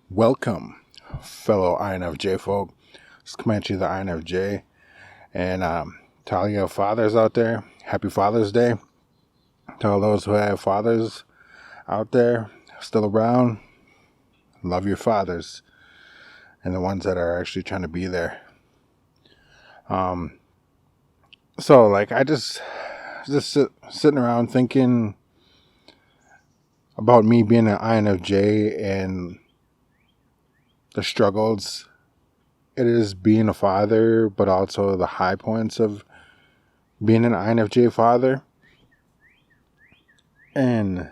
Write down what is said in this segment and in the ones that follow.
Welcome, fellow INFJ folk. It's Comanche the INFJ. And to all you fathers out there, happy Father's Day. To all those who have fathers out there still around, love your fathers and the ones that are actually trying to be there. I just sitting around thinking about me being an INFJ and the struggles it is being a father, but also the high points of being an INFJ father. And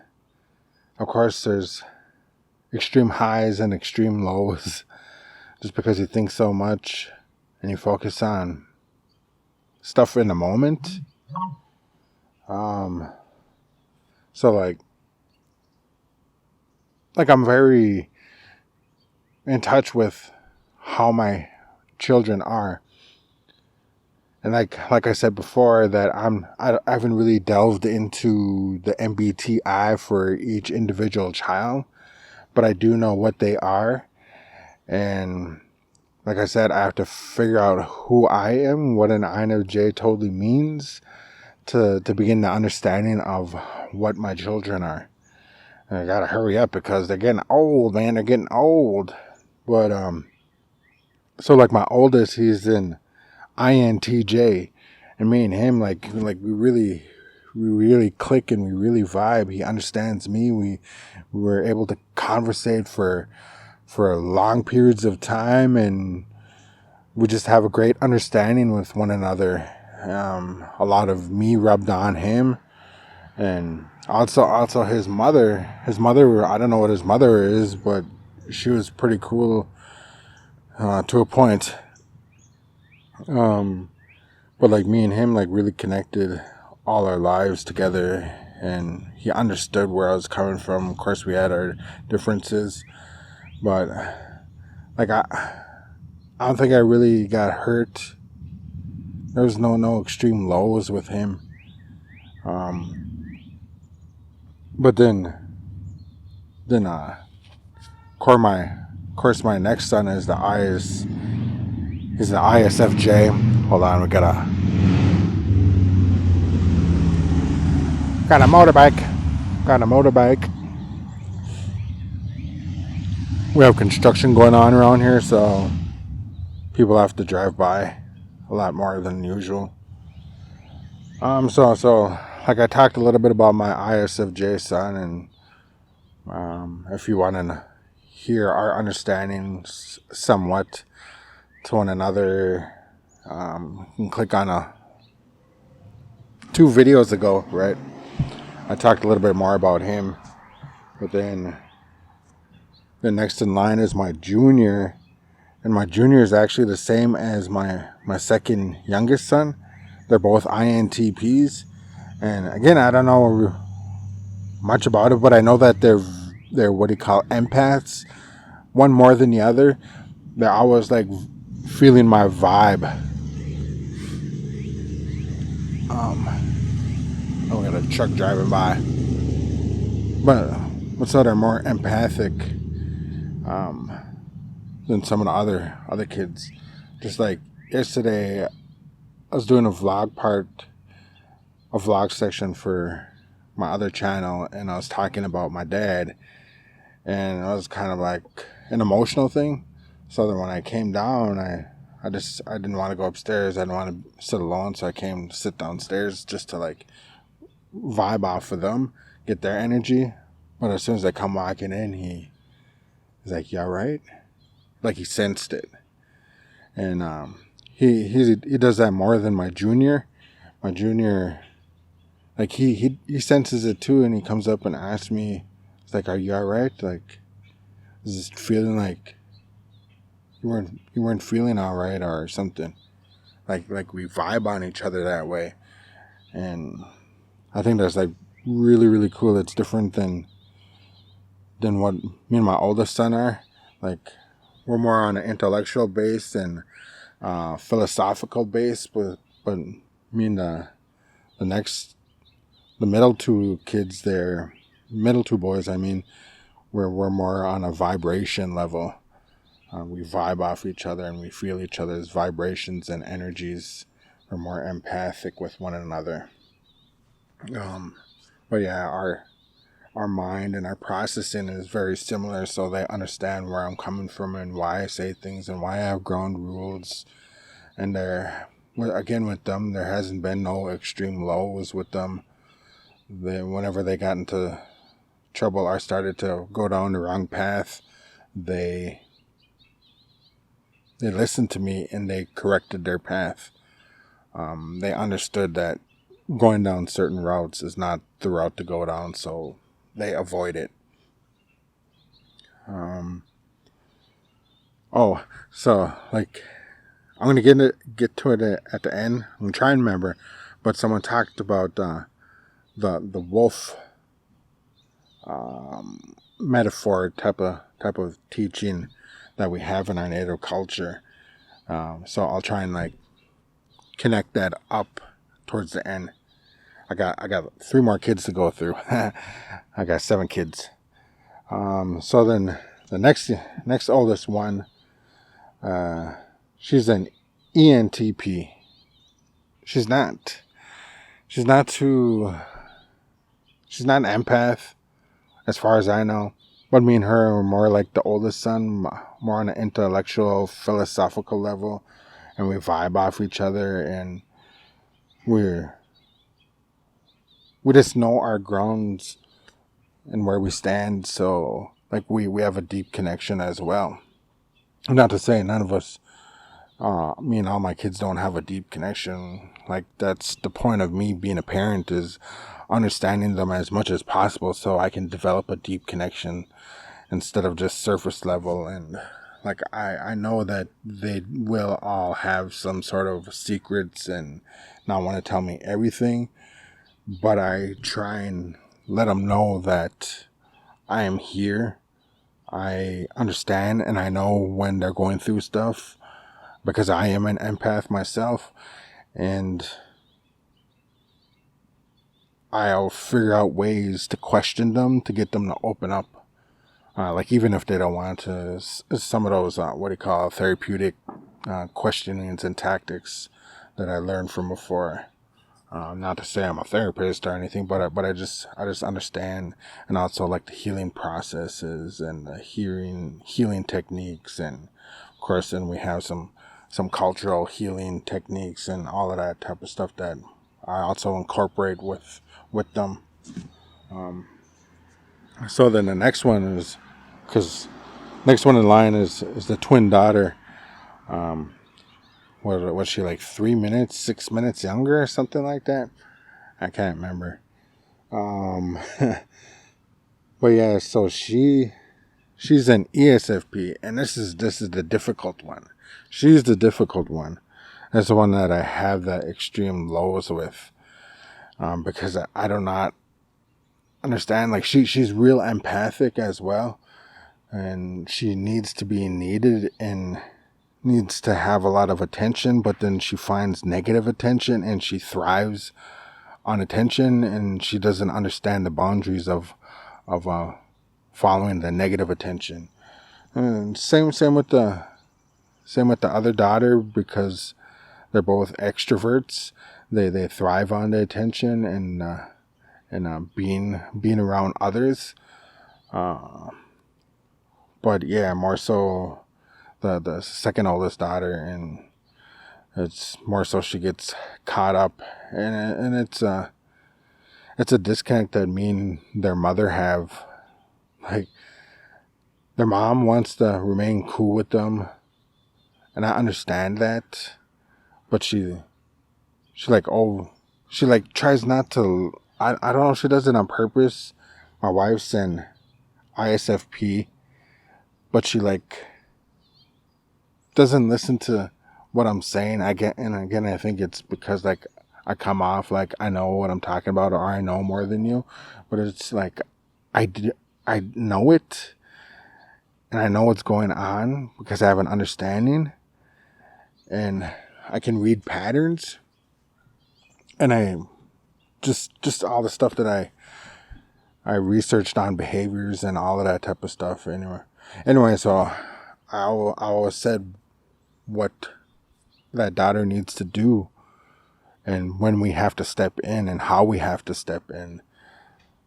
of course, there's extreme highs and extreme lows just because you think so much and you focus on stuff in the moment. So I'm very in touch with how my children are. And like I said before, that I haven't really delved into the MBTI for each individual child, but I do know what they are. And like I said, I have to figure out who I am, what an INFJ totally means, to begin the understanding of what my children are. And I gotta hurry up because they're getting old, man. They're getting old. But so like my oldest, he's in INTJ, and me and him we really click and we really vibe. He understands me. We were able to conversate for long periods of time, and we just have a great understanding with one another. A lot of me rubbed on him, and also his mother. I don't know what his mother is, but she was pretty cool to a point. But like me and him really connected all our lives together, and he understood where I was coming from. Of course, we had our differences, but I don't think I really got hurt. There was no extreme lows with him. But then of course my next son is he's the ISFJ. Hold on, we got a motorbike. We have construction going on around here, so people have to drive by a lot more than usual. So I talked a little bit about my ISFJ son, and if you want to hear our understanding somewhat to one another, you can click on 2 videos ago, right? I talked a little bit more about him, but then the next in line is my junior, and my junior is actually the same as my second youngest son. They're both INTPs, and again, I don't know much about it, but I know that they're what do you call empaths, one more than the other. They're always feeling my vibe. We got a truck driving by, but so they're more empathic than some of the other kids. Just like yesterday, I was doing a vlog section for my other channel, and I was talking about my dad, and it was kind of like an emotional thing. So then when I came down, I didn't want to go upstairs. I didn't want to sit alone, so I came to sit downstairs just to vibe off of them, get their energy. But as soon as I come walking in, he's like, "You all right?" Like he sensed it, and he does that more than my junior. My junior, he senses it too, and he comes up and asks me, "It's like, are you all right? Like, is it feeling like you weren't feeling all right or something?" Like we vibe on each other that way, and I think that's really, really cool. It's different than what me and my oldest son are. We're more on an intellectual base and philosophical base, but me and the middle two kids there, middle two boys, I mean, we're more on a vibration level. We vibe off each other and we feel each other's vibrations and energies. We're more empathic with one another. But yeah, our mind and our processing is very similar, so they understand where I'm coming from and why I say things and why I have ground rules. And again, with them, there hasn't been no extreme lows with them. Whenever they got into trouble or started to go down the wrong path, they listened to me and they corrected their path. They understood that going down certain routes is not the route to go down, so they avoid it. So like, I'm gonna get to it at the end. I'm trying to remember, but someone talked about the wolf metaphor type of teaching that we have in our native culture. So I'll try and like connect that up towards the end. I got 3 more kids to go through. I got 7 kids. So then the next oldest one, she's an ENTP. She's not an empath, as far as I know. But me and her are more like the oldest son, more on an intellectual, philosophical level, and we vibe off each other, and we just know our grounds and where we stand. So like we have a deep connection as well. Not to say none of us, me and all my kids don't have a deep connection. Like, that's the point of me being a parent, is understanding them as much as possible so I can develop a deep connection instead of just surface level. And like, I know that they will all have some sort of secrets and not want to tell me everything, but I try and let them know that I am here. I understand and I know when they're going through stuff, because I am an empath myself, and I'll figure out ways to question them to get them to open up. Like, even if they don't want to, some of those, therapeutic questionings and tactics that I learned from before. Not to say I'm a therapist or anything, but I just understand, and also like the healing processes and the healing techniques, and of course, then we have some cultural healing techniques and all of that type of stuff that I also incorporate with them. So then the next one is, because next one in line is the twin daughter. What was she, like 3 minutes, 6 minutes younger or something like that? I can't remember. But yeah, so she's an ESFP, and this is the difficult one. She's the difficult one. That's the one that I have that extreme lows with, because I do not understand. Like, she's real empathic as well, and she needs to be needed and needs to have a lot of attention, but then she finds negative attention and she thrives on attention, and she doesn't understand the boundaries of following the negative attention. And same with the other daughter, because they're both extroverts. They thrive on the attention and being around others. But yeah, more so the second oldest daughter, and it's more so she gets caught up, and it's a disconnect that me and their mother have. Like, their mom wants to remain cool with them, and I understand that, but she tries not to. I don't know if she does it on purpose. My wife's an ISFP, but she doesn't listen to what I'm saying. I think it's because like I come off like I know what I'm talking about, or I know more than you, but it's like I know it, and I know what's going on because I have an understanding, and I can read patterns, and I just all the stuff that I researched on behaviors and all of that type of stuff. Anyway, so I always said what that daughter needs to do, and when we have to step in, and how we have to step in.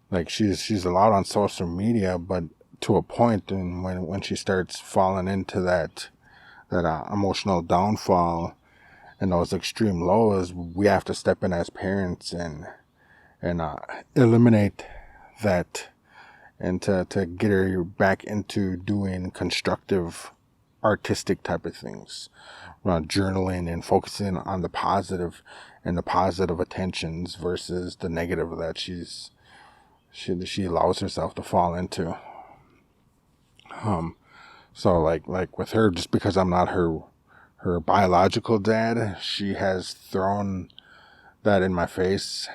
Like she's allowed on social media, but to a point, and when she starts falling into that emotional downfall and those extreme lows, we have to step in as parents and eliminate that, and to get her back into doing constructive artistic type of things, journaling and focusing on the positive and the positive attentions versus the negative that she allows herself to fall into. So like with her, just because I'm not her biological dad, she has thrown that in my face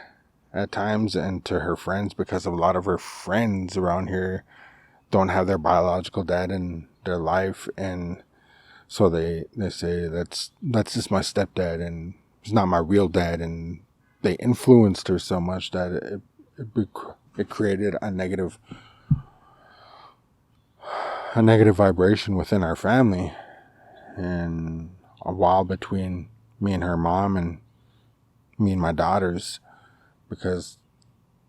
at times, and to her friends, because a lot of her friends around here don't have their biological dad in their life, and so they say that's just my stepdad and he's not my real dad, and they influenced her so much that it created a negative vibration within our family, and a wall between me and her mom and me and my daughters, because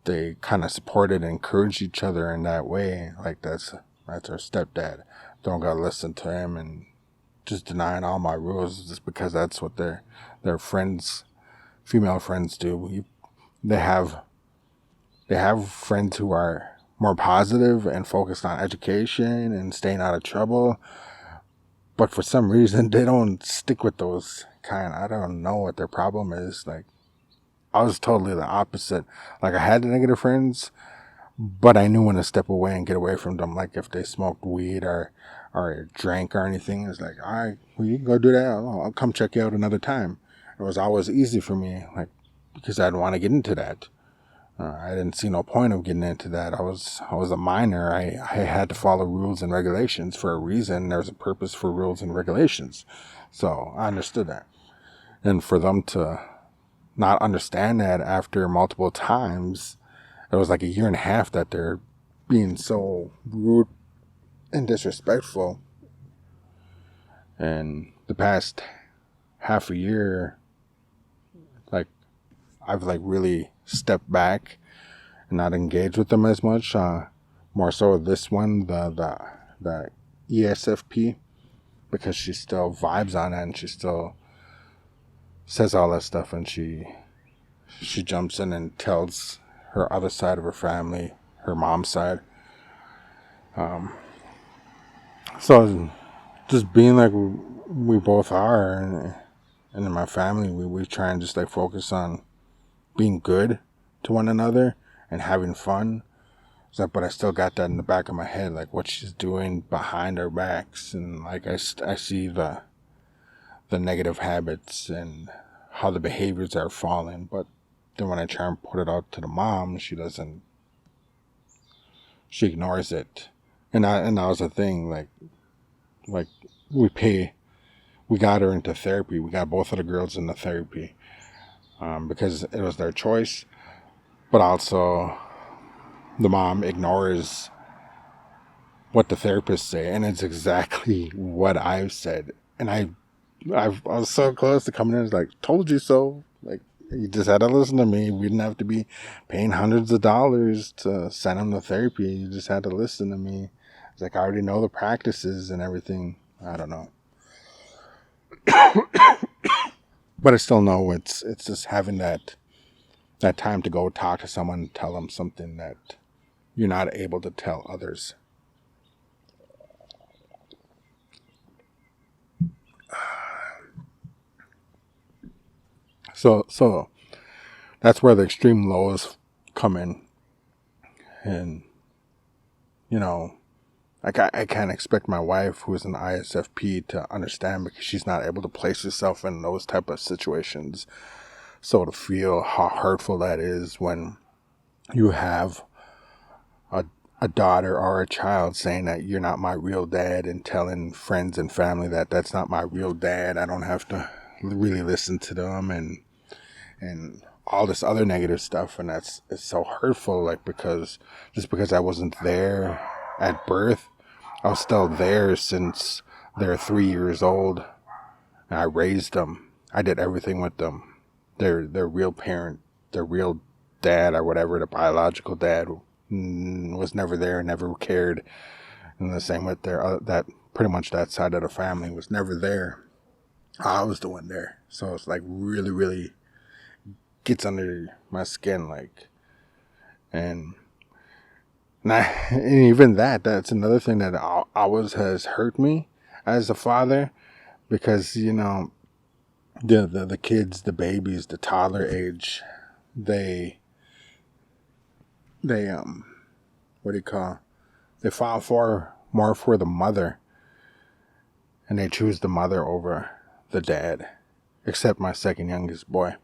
they kind of supported and encouraged each other in that way. Like that's our stepdad. Don't gotta listen to him, and just denying all my rules just because that's what their friends, female friends, do. They have friends who are more positive and focused on education and staying out of trouble, but for some reason they don't stick with those kind. I don't know what their problem is. Like, I was totally the opposite. Like, I had the negative friends, but I knew when to step away and get away from them. Like, if they smoked weed or drank or anything, it's like, all right, well, you can go do that. I'll come check you out another time. It was always easy for me, like, because I didn't want to get into that. I didn't see no point of getting into that. I was a minor. I had to follow rules and regulations for a reason. There's a purpose for rules and regulations. So I understood that. And for them to not understand that after multiple times, it was like a year and a half that they're being so rude and disrespectful. And the past half a year, like, I've like really stepped back and not engaged with them as much. More so this one, the ESFP, because she still vibes on it and she still says all that stuff, and she jumps in and tells her other side of her family, her mom's side. So just being like we both are, and in my family, we try and just like focus on being good to one another and having fun. So, but I still got that in the back of my head, like what she's doing behind our backs, and like I see the negative habits and how the behaviors are falling. But then when I try and put it out to the mom, she ignores it. And that was the thing, like we got her into therapy. We got both of the girls into therapy, because it was their choice. But also, the mom ignores what the therapists say, and it's exactly what I've said. And I was so close to coming in. It's like, told you so. Like, you just had to listen to me. We didn't have to be paying hundreds of dollars to send him to therapy. You just had to listen to me. It's like, I already know the practices and everything. I don't know. But I still know it's just having that time to go talk to someone and tell them something that you're not able to tell others. So that's where the extreme lows come in. And, you know, like I can't expect my wife, who is an ISFP, to understand, because she's not able to place herself in those type of situations. So to feel how hurtful that is when you have a daughter or a child saying that you're not my real dad, and telling friends and family that that's not my real dad. I don't have to really listen to them, and all this other negative stuff, and it's so hurtful. Like, because just because I wasn't there at birth, I was still there since they're 3 years old, and I raised them. I did everything with them. Their real parent, their real dad or whatever, the biological dad, was never there, never cared. And the same with their that pretty much that side of the family was never there. I was the one there, so it's like really, really gets under my skin, like, and and even that's another thing that always has hurt me as a father, because the kids, the babies, the toddler age, they what do you call, they fall for more for the mother, and they choose the mother over the dad, except my second youngest boy.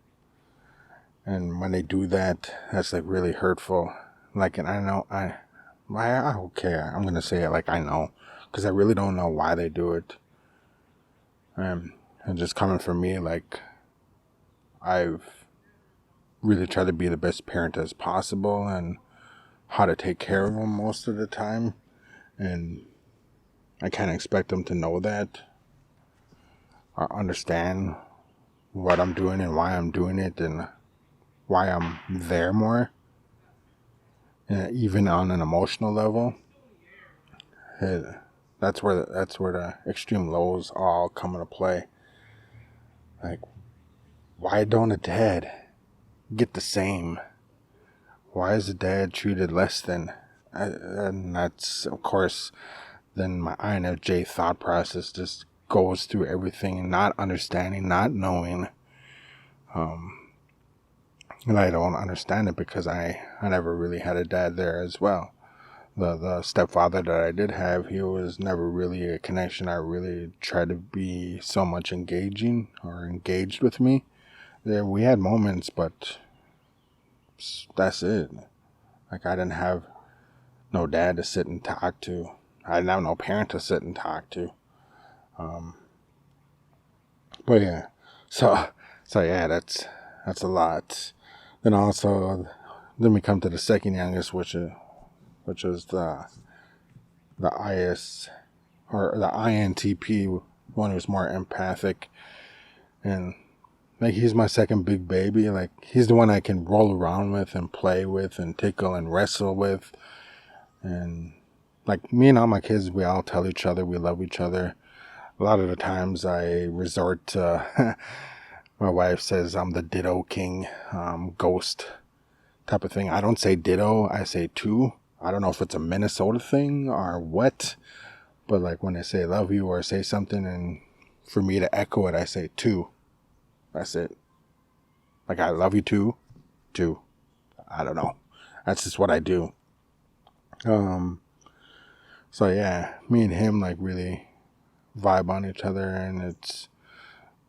And when they do that, that's like really hurtful. Like, and okay, I'm gonna say it like I know, because I really don't know why they do it. And just coming from me, like, I've really tried to be the best parent as possible and how to take care of them most of the time. And I can't expect them to know that or understand what I'm doing and why I'm doing it and why I'm there more. And even on an emotional level, that's where the extreme lows all come into play. Like, why don't a dad get the same? Why is a dad treated less than? And that's, of course, then my INFJ thought process just goes through everything, not understanding, not knowing. And I don't understand it because I never really had a dad there as well. The stepfather that I did have, he was never really a connection. I really tried to be so much engaging or engaged with me. There, we had moments, but that's it. Like, I didn't have no dad to sit and talk to. I didn't have no parent to sit and talk to. But yeah, so yeah, that's a lot. Then also, then we come to the second youngest, which is the IS or the INTP, one who's more empathic, and like, he's my second big baby. Like, he's the one I can roll around with and play with and tickle and wrestle with. And like, me and all my kids, we all tell each other we love each other. A lot of the times I resort to, my wife says I'm the ditto king, ghost type of thing. I don't say ditto, I say two. I don't know if it's a Minnesota thing or what, but like, when I say love you or say something, and for me to echo it, I say two. That's it. Like, I love you too. Two. I don't know. That's just what I do. So yeah, me and him like really vibe on each other, and it's,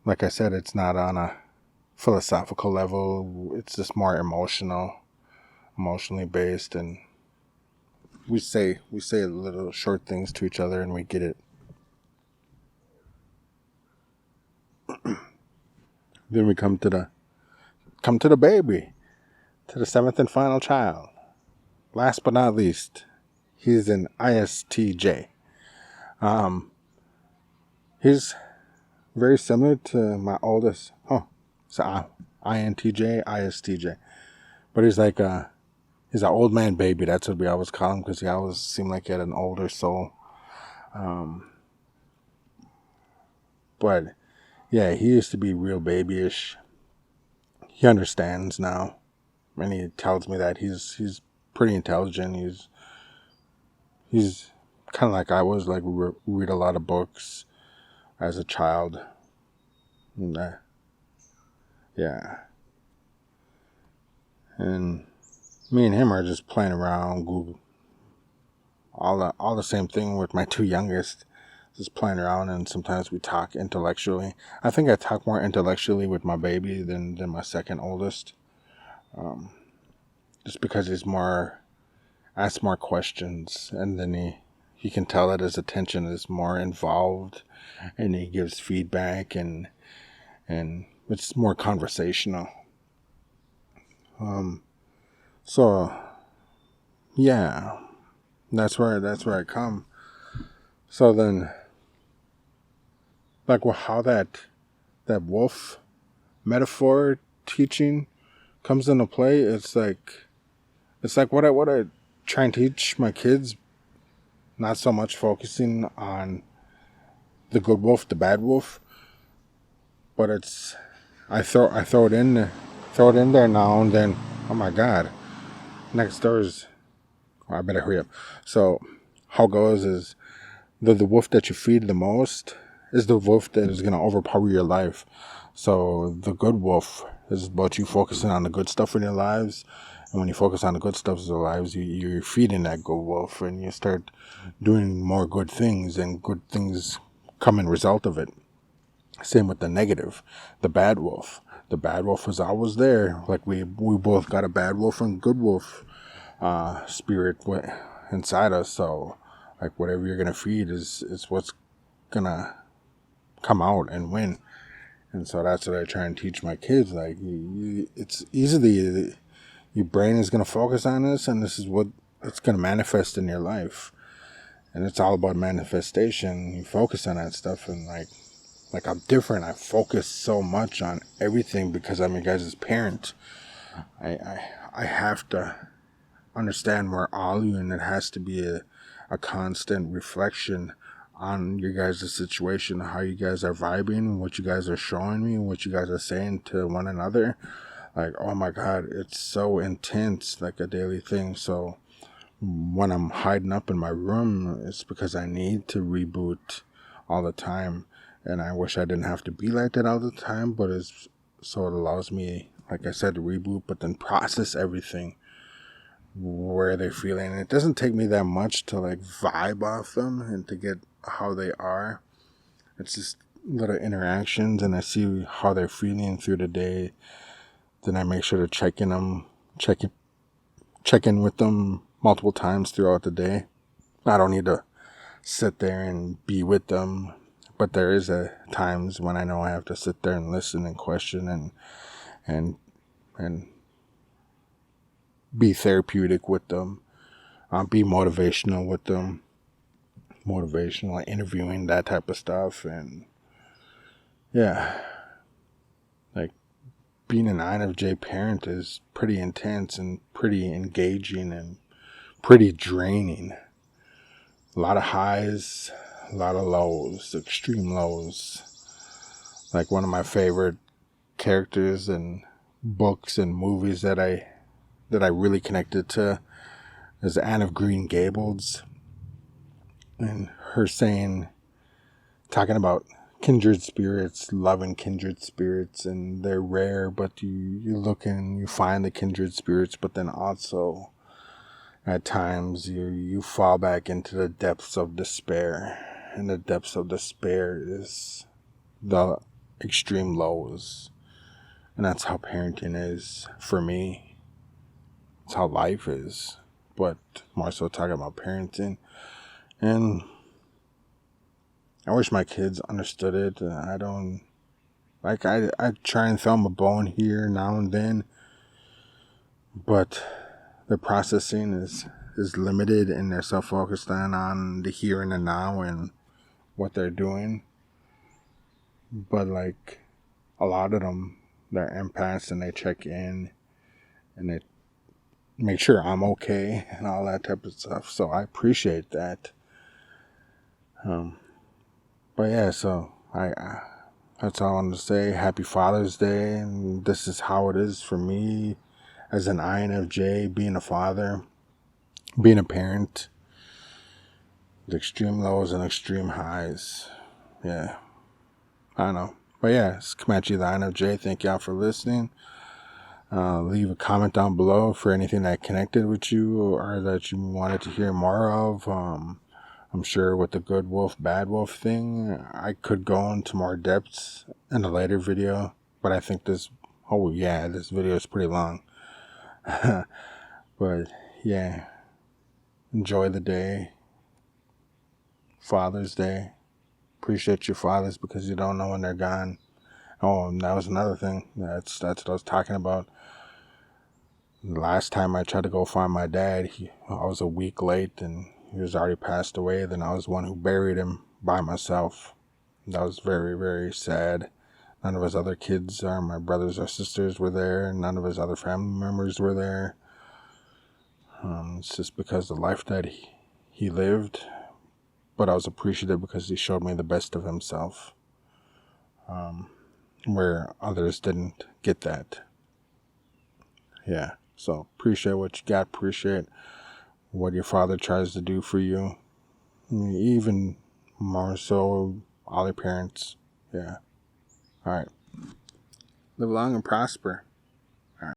like I said, it's not on a philosophical level. It's just more emotionally based, and we say little short things to each other, and we get it. Then we come to the baby, to the seventh and final child. Last but not least, he's an ISTJ. He's very similar to my oldest. Oh, so INTJ, ISTJ. But he's like he's an old man baby. That's what we always call him, because he always seemed like he had an older soul. But yeah, he used to be real babyish. He understands now, and he tells me that he's pretty intelligent. He's kind of like I was, like, read a lot of books as a child. And, yeah. And me and him are just playing around, Google, all the same thing with my two youngest, just playing around, and sometimes we talk intellectually. I think I talk more intellectually with my baby than my second oldest, just because he's asks more questions, and then he can tell that his attention is more involved, and he gives feedback, and it's more conversational. So yeah, that's where I come. So then, like, well, how that wolf metaphor teaching comes into play, it's like what I try and teach my kids, not so much focusing on the good wolf, the bad wolf, but it's I throw it in there, now and then. Oh my God, next door's. I better hurry up. So how it goes is the wolf that you feed the most is the wolf that is gonna overpower your life. So the good wolf is about you focusing on the good stuff in your lives. And when you focus on the good stuff in your lives, you're feeding that good wolf, and you start doing more good things, and good things come in result of it. Same with the negative, the bad wolf. The bad wolf is always there. Like we both got a bad wolf and good wolf spirit inside us. So like whatever you're gonna feed is what's gonna come out and win. And so that's what I try and teach my kids. Like it's easily your brain is gonna focus on this, and this is what it's gonna manifest in your life. And it's all about manifestation. You focus on that stuff, and like I'm different. I focus so much on everything because I'm your guys' parent. I have to understand where all you, and it has to be a constant reflection on your guys' situation, how you guys are vibing, what you guys are showing me, what you guys are saying to one another. Like, oh my God, it's so intense, like a daily thing. So when I'm hiding up in my room, it's because I need to reboot all the time. And I wish I didn't have to be like that all the time, but it's so it allows me, like I said, to reboot, but then process everything where they're feeling. It doesn't take me that much to like vibe off them and to get how they are. It's just little interactions, and I see how they're feeling through the day. Then I make sure to check in with them multiple times throughout the day. I don't need to sit there and be with them, but there is times when I know I have to sit there and listen and question and be therapeutic with them, be motivational with them, motivational interviewing, that type of stuff. And yeah, like being an INFJ parent is pretty intense and pretty engaging and pretty draining. A lot of highs, a lot of lows, extreme lows. Like one of my favorite characters and books and movies that I really connected to is Anne of Green Gables, and her talking about kindred spirits, loving kindred spirits, and they're rare, but you look and you find the kindred spirits, but then also at times you fall back into the depths of despair, and the depths of despair is the extreme lows. And that's how parenting is for me. It's how life is, but more so talking about parenting. And I wish my kids understood it. I don't like I try and throw them a bone here now and then, but their processing is limited, and they're so focused on the here and the now and what they're doing. But like a lot of them, they're empaths, and they check in and they make sure I'm okay and all that type of stuff. So I appreciate that. But yeah, so I that's all I wanted to say. Happy Father's Day, and this is how it is for me as an INFJ, being a father, being a parent. The extreme lows and extreme highs. Yeah, I don't know. But yeah, it's Comanche the INFJ. Thank y'all for listening. Leave a comment down below for anything that connected with you or that you wanted to hear more of. I'm sure with the good wolf, bad wolf thing, I could go into more depths in a later video, but I think this video is pretty long. But yeah, enjoy the day. Father's Day. Appreciate your fathers, because you don't know when they're gone. Oh, and that was another thing. That's what I was talking about. The last time I tried to go find my dad, I was a week late and he was already passed away. Then I was the one who buried him by myself. That was very, very sad. None of his other kids or my brothers or sisters were there. None of his other family members were there. It's just because the life that he lived. But I was appreciative because he showed me the best of himself. Where others didn't get that. Yeah. So appreciate what you got. Appreciate what your father tries to do for you. Even more so, all your parents. Yeah. All right. Live long and prosper.